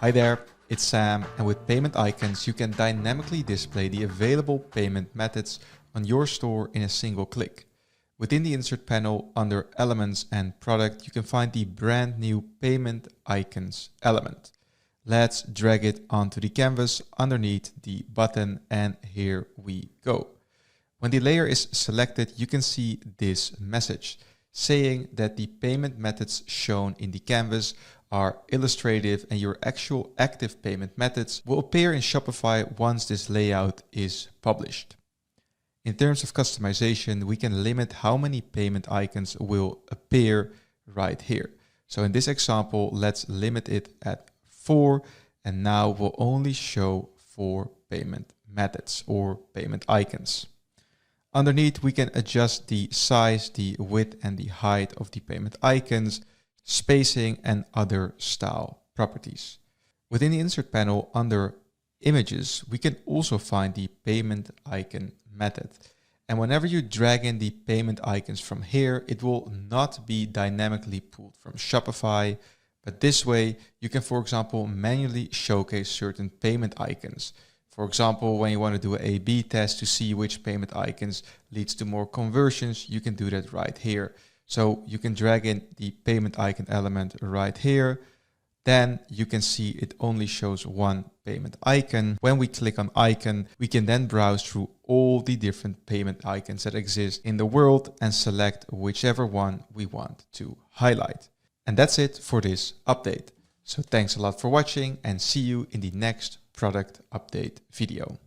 Hi there, it's Sam, and with payment icons, you can dynamically display the available payment methods on your store in a single click. Within the insert panel, under Elements and Product, you can find the brand new Payment Icons element. Let's drag it onto the canvas underneath the button, and here we go. When the layer is selected, you can see this message saying that the payment methods shown in the canvas are illustrative and your actual active payment methods will appear in Shopify once this layout is published. In terms of customization, we can limit how many payment icons will appear right here. So in this example, let's limit it at 4, and now we'll only show 4 payment methods or payment icons. Underneath, we can adjust the size, the width, and the height of the payment icons, spacing, and other style properties. Within the insert panel under images, we can also find the payment icon method. And whenever you drag in the payment icons from here, it will not be dynamically pulled from Shopify, but this way you can, for example, manually showcase certain payment icons. For example, when you want to do an A/B test to see which payment icons leads to more conversions, you can do that right here. So you can drag in the payment icon element right here. Then you can see it only shows one payment icon. When we click on icon, we can then browse through all the different payment icons that exist in the world and select whichever one we want to highlight. And that's it for this update. So thanks a lot for watching, and see you in the next product update video.